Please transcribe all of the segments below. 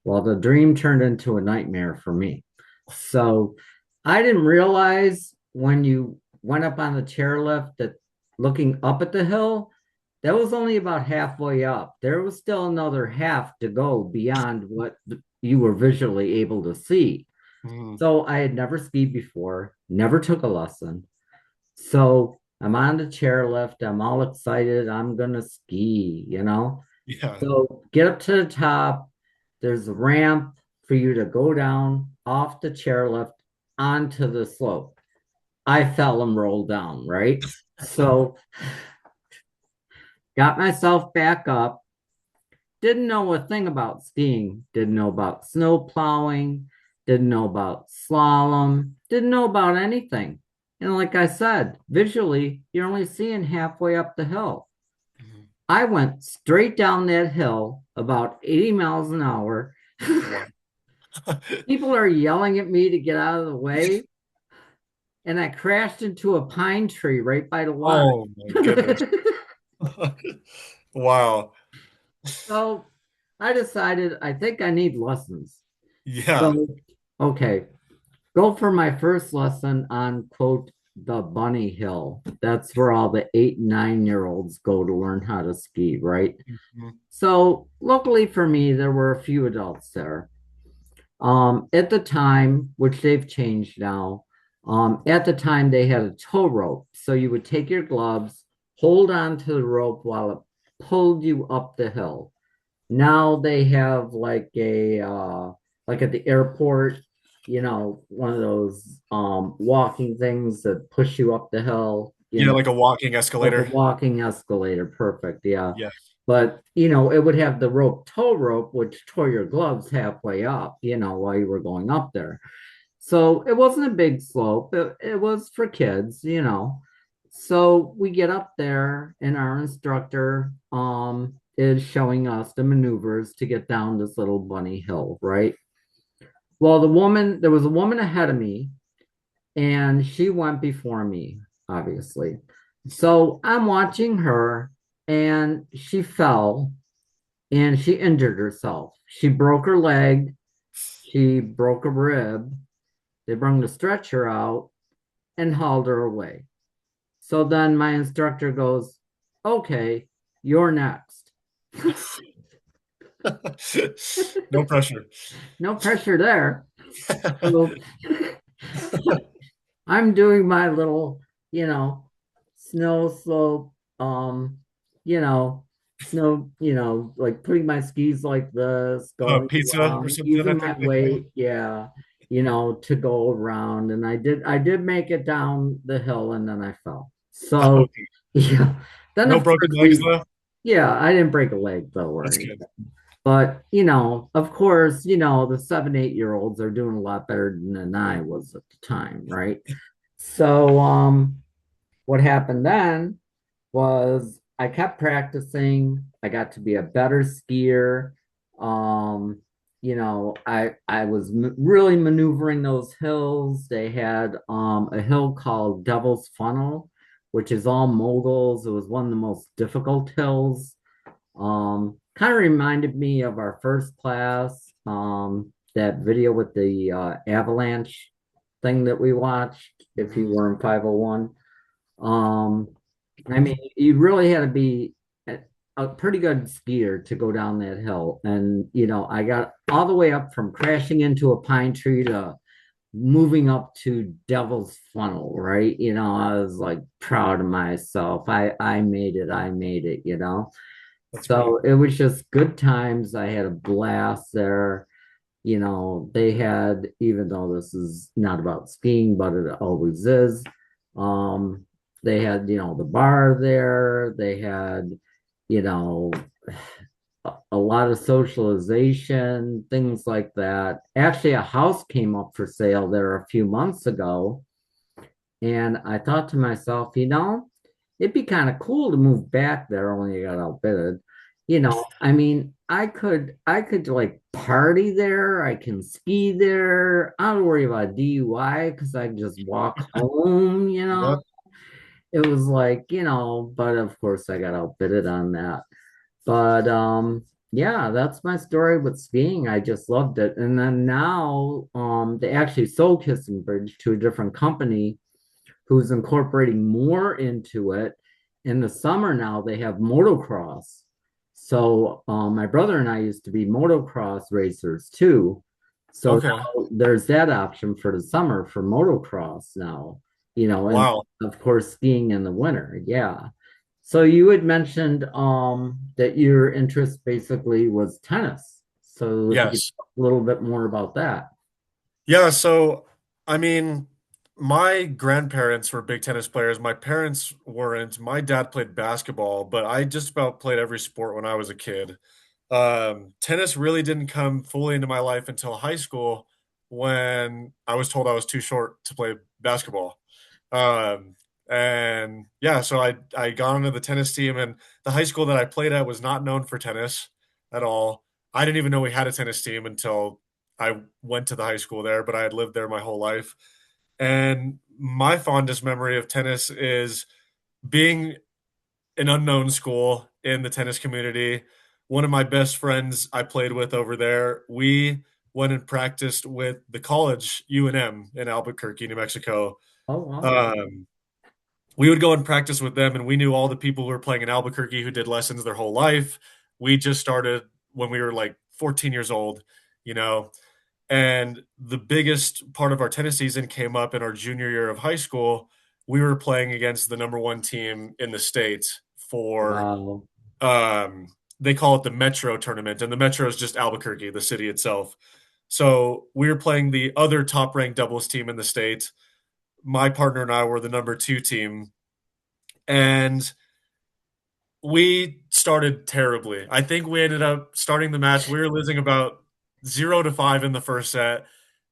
Well, the dream turned into a nightmare for me. So I didn't realize when you went up on the chairlift that looking up at the hill, that was only about halfway up. There was still another half to go beyond what you were visually able to see. Mhm. So I had never skied before, never took a lesson. So I'm on the chairlift. I'm all excited. I'm gonna ski, you know? Yeah. So get up to the top. There's a ramp for you to go down off the chairlift onto the slope. I fell and rolled down, right? So got myself back up. Didn't know a thing about skiing. Didn't know about snow plowing. Didn't know about slalom. Didn't know about anything. And like I said, visually, you're only seeing halfway up the hill. Mhm. I went straight down that hill about 80 miles an hour. Wow. People are yelling at me to get out of the way, and I crashed into a pine tree right by the water. Oh my goodness. Wow. So I decided I think I need lessons. Yeah. So, okay, go for my first lesson on quote the bunny hill. That's where all the 8 and 9 year olds go to learn how to ski, right? Mhm. So luckily for me, there were a few adults there. At the time, which they've changed now, at the time they had a tow rope. So you would take your gloves, hold on to the rope while it pulled you up the hill. Now they have like at the airport, one of those walking things that push you up the hill, Yeah, like a walking like a escalator. walking escalator. Perfect. Yeah. Yes. But, it would have the tow rope, which tore your gloves halfway up, while you were going up there. So it wasn't a big slope. It was for kids. So we get up there and our instructor is showing us the maneuvers to get down this little bunny hill, right? Well, there was a woman ahead of me and she went before me, obviously. So I'm watching her and she fell and she injured herself. She broke her leg, she broke a rib. They brought the stretcher out and hauled her away. So then my instructor goes, okay, you're next. No pressure. No pressure there. So I'm doing my little, you know, snow slope, you know, like putting my skis like this, going Pizza or along, something, I using my think they call weight, yeah, to go around. And I did make it down the hill and then I fell. it. So, Okay. yeah, then the No broken first legs week, though. yeah, I didn't break a leg though or That's anything. good. But, of course, the 7, 8 year olds are doing a lot better than I was at the time, right? So, what happened then was I kept practicing. I got to be a better skier. I was really maneuvering those hills. They had a hill called Devil's Funnel, which is all moguls. It was one of the most difficult hills. Kind of reminded me of our first class, that video with the avalanche thing that we watched if you Mhm. were in 501. Um, I mean, you really had to be a pretty good skier to go down that hill. And, I got all the way up from crashing into a pine tree to moving up to Devil's Funnel, right? I was like proud of myself. I made it. I made it. That's great. So it was just good times. I had a blast there. They had, even though this is not about skiing, but it always is, um, they had, the bar there. They had, you know, a lot of socialization, things like that. Actually, a house came up for sale there a few months ago. And I thought to myself, it'd be kind of cool to move back there when you got outbid. I mean, I could like party there. I can ski there. I don't worry about DUI because I can just walk home. Yep. It was like, but of course I got outbidded on that. But Yeah, that's my story with skiing. I just loved it. And then now, they actually sold Kissing Bridge to a different company who's incorporating more into it. In the summer now, they have motocross. So, my brother and I used to be motocross racers too. So Okay. now there's that option for the summer for motocross now, and Wow. of course skiing in the winter. Yeah. So you had mentioned that your interest basically was tennis. So if you could Yes. talk a little bit more about that. Yeah, so I mean, my grandparents were big tennis players. My parents weren't. My dad played basketball, but I just about played every sport when I was a kid. Tennis really didn't come fully into my life until high school when I was told I was too short to play basketball. Um, and yeah, so I got onto the tennis team, and the high school that I played at was not known for tennis at all. I didn't even know we had a tennis team until I went to the high school there, but I had lived there my whole life. And my fondest memory of tennis is being an unknown school in the tennis community. One of my best friends I played with over there, we went and practiced with the college UNM in Albuquerque, New Mexico. Oh, wow. Um, we would go and practice with them, and we knew all the people who were playing in Albuquerque who did lessons their whole life. We just started when we were like 14 years old, you know, and the biggest part of our tennis season came up in our junior year of high school. We were playing against the number one team in the state for, Wow. um, they call it the Metro tournament, and the Metro is just Albuquerque, the city itself. So we were playing the other top ranked doubles team in the state. My partner and I were the number two team, and we started terribly. I think we ended up starting the match. We were losing about 0-5 in the first set.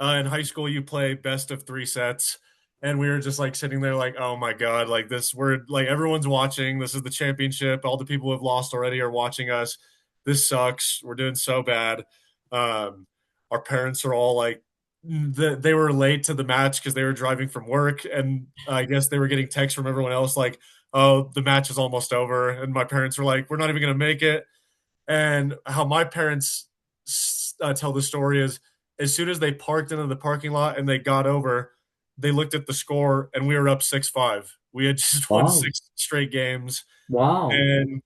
In high school, you play best of three sets. And we were just like sitting there, like, oh my God, like this, we're like, everyone's watching. This is the championship. All the people who have lost already are watching us. This sucks. We're doing so bad. Um, our parents are all like, they were late to the match because they were driving from work. And I guess they were getting texts from everyone else, like, oh, the match is almost over. And my parents were like, we're not even going to make it. And how my parents tell the story is as soon as they parked into the parking lot and they got over, they looked at the score and we were up 6-5. We had just won Wow. six straight games. Wow. And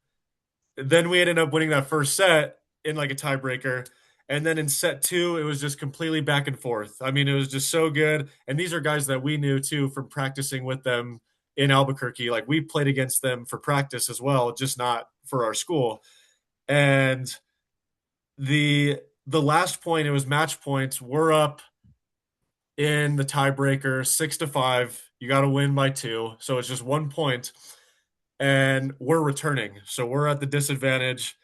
then we ended up winning that first set in like a tiebreaker. And then in set two, it was just completely back and forth. I mean, it was just so good. And these are guys that we knew too from practicing with them in Albuquerque. Like we played against them for practice as well, just not for our school. And the last point, it was match points. We're up in the tiebreaker 6-5. You got to win by two. So it's just 1 point. And we're returning. So we're at the disadvantage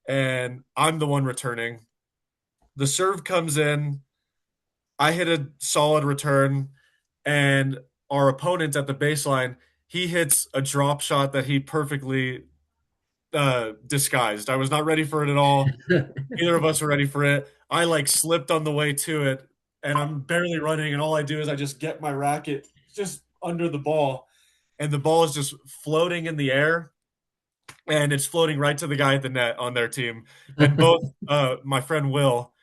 and I'm the one returning. The serve comes in. I hit a solid return, and our opponent at the baseline, he hits a drop shot that he perfectly disguised. I was not ready for it at all. Neither of us were ready for it. I like slipped on the way to it, and I'm barely running, and all I do is I just get my racket just under the ball, and the ball is just floating in the air and it's floating right to the guy at the net on their team. And both my friend Will,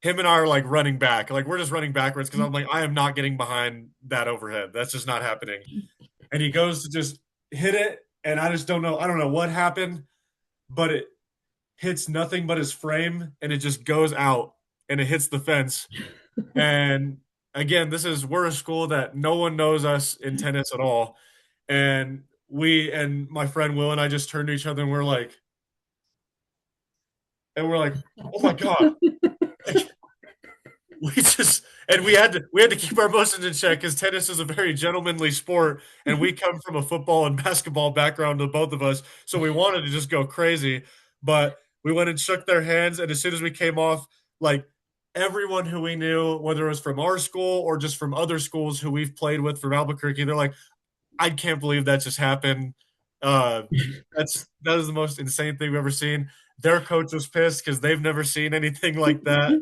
him and I are like running back, like we're just running backwards because I'm like I am not getting behind that overhead. That's just not happening. And he goes to just hit it, and I just don't know. I don't know what happened, but it hits nothing but his frame, and it just goes out, and it hits the fence. And again, we're a school that no one knows us in tennis at all, and my friend Will and I just turned to each other and we're like, oh my god, like, we just and we had to keep our emotions in check because tennis is a very gentlemanly sport, and we come from a football and basketball background to both of us, so we wanted to just go crazy, but we went and shook their hands, and as soon as we came off, like everyone who we knew, whether it was from our school or just from other schools who we've played with from Albuquerque, they're like, I can't believe that just happened. Uh, that is the most insane thing we've ever seen. Their coach was pissed because they've never seen anything like that.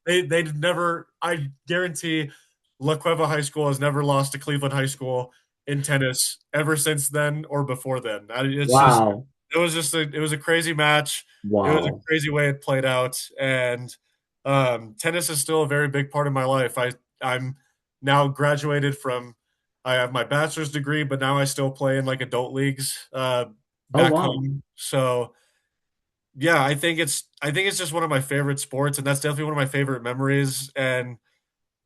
They'd never. I guarantee, La Cueva High School has never lost to Cleveland High School in tennis ever since then or before then. It's just Wow. it was a crazy match. It was a Wow. crazy way it played out, and tennis is still a very big part of my life. I'm now graduated from. I have my bachelor's degree, but now I still play in like adult leagues Oh, back wow. home. So yeah, I think it's just one of my favorite sports, and that's definitely one of my favorite memories. And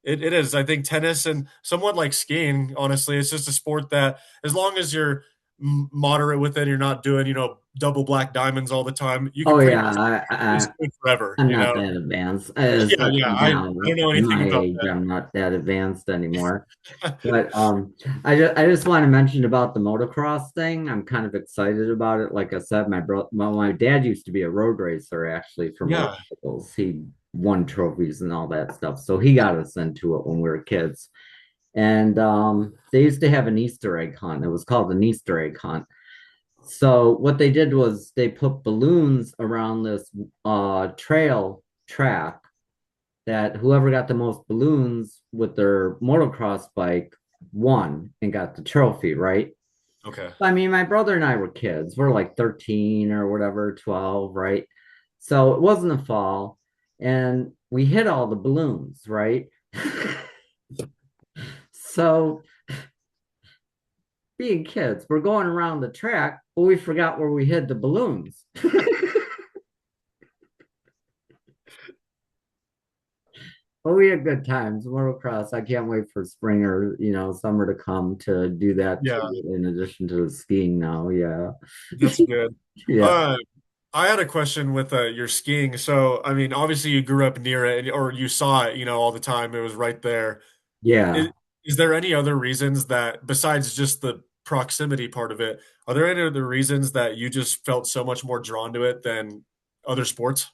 it is. I think tennis and somewhat like skiing, honestly, it's just a sport that as long as you're moderate with it, you're not doing, double black diamonds all the time, you can Oh, pretty yeah. much do it forever, I'm not that advanced, Yeah, yeah. especially I now. don't know In anything my about age, I'm not that advanced anymore. that. But I just want to mention about the motocross thing. I'm kind of excited about it. Like I said, my dad used to be a road racer actually for Yeah. motorcycles. He won trophies and all that stuff. So he got us into it when we were kids. And they used to have an Easter egg hunt. It was called an Easter egg hunt. So what they did was they put balloons around this trail track that whoever got the most balloons with their motocross bike won and got the trophy, right? Okay. I mean, my brother and I were kids. We're like 13 or whatever, 12, right? So it wasn't a fall. And we hit all the balloons, right? So being kids, we're going around the track, but we forgot where we hid the balloons. But we had good times. Motocross. I can't wait for spring or summer to come to do that Yeah, too. In addition to the skiing now, yeah, that's good. yeah, Uh, I had a question with your skiing. So, I mean, obviously you grew up near it or you saw it, all the time. It was right there. Is, yeah. is there any other reasons that, besides just the proximity part of it, are there any other reasons that you just felt so much more drawn to it than other sports?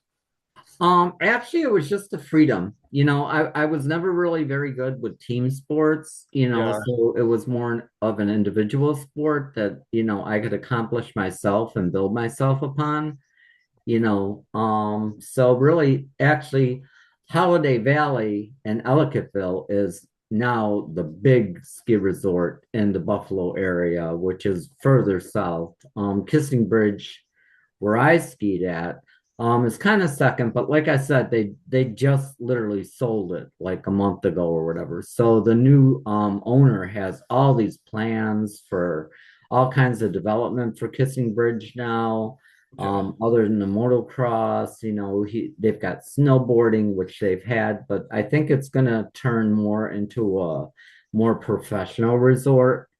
Actually, it was just the freedom. I was never really very good with team sports. Yeah. So it was more of an individual sport that I could accomplish myself and build myself upon. So really, actually, Holiday Valley and Ellicottville is now the big ski resort in the Buffalo area, which is further south. Kissing Bridge, where I skied at, is kind of second, but like I said, they just literally sold it like a month ago or whatever. So the new owner has all these plans for all kinds of development for Kissing Bridge now. Okay. Other than the motocross, they've got snowboarding, which they've had, but I think it's gonna turn more into a more professional resort,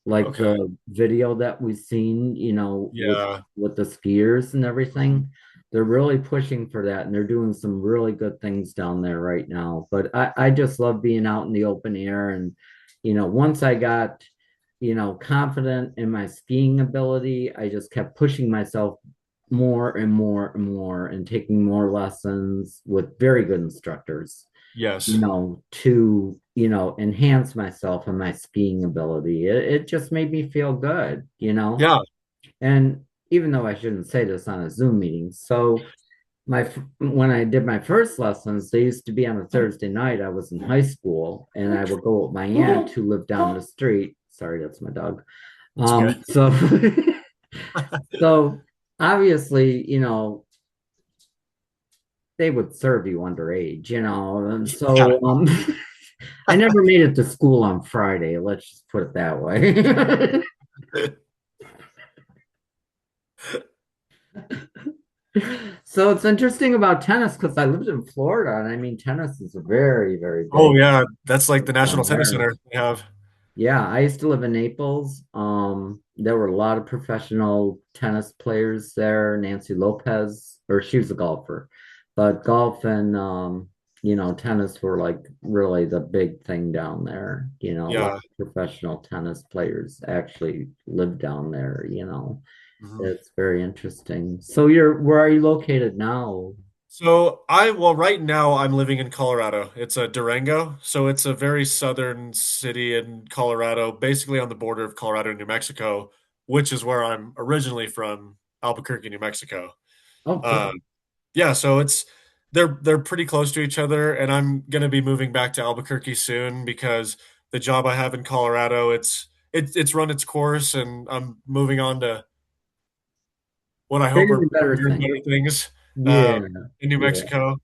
like Okay. the video that we've seen, Yeah. with the skiers and everything. They're really pushing for that, and they're doing some really good things down there right now. But I just love being out in the open air, and once I got confident in my skiing ability, I just kept pushing myself more and more and more and taking more lessons with very good instructors, Yes. to, enhance myself and my skiing ability. It just made me feel good. Yeah. And even though I shouldn't say this on a Zoom meeting, so when I did my first lessons, they used to be on a Thursday night. I was in high school, and I would go with my aunt who lived down the street. Sorry, that's my dog. It's okay. So so obviously, they would serve you underage. And Yeah. so I never made it to school on Friday, let's just put it that way. So it's interesting about tennis because I lived in Florida, and I mean, tennis is a very, very Oh big yeah. That's like the National down Tennis there. Center they have. Yeah, I used to live in Naples. There were a lot of professional tennis players there. Nancy Lopez, or she was a golfer, but golf and tennis were like really the big thing down there. A lot Yeah. of professional tennis players actually live down there. Mhm. It's very interesting. So where are you located now? Well, right now I'm living in Colorado. It's a Durango, so it's a very southern city in Colorado, basically on the border of Colorado and New Mexico, which is where I'm originally from, Albuquerque, New Mexico. Oh, Um, cool. yeah, so they're pretty close to each other, and I'm gonna be moving back to Albuquerque soon because the job I have in Colorado, it's run its course, and I'm moving on to what I hope bigger are and better bigger and things. better things Yeah, in New yeah. Mexico.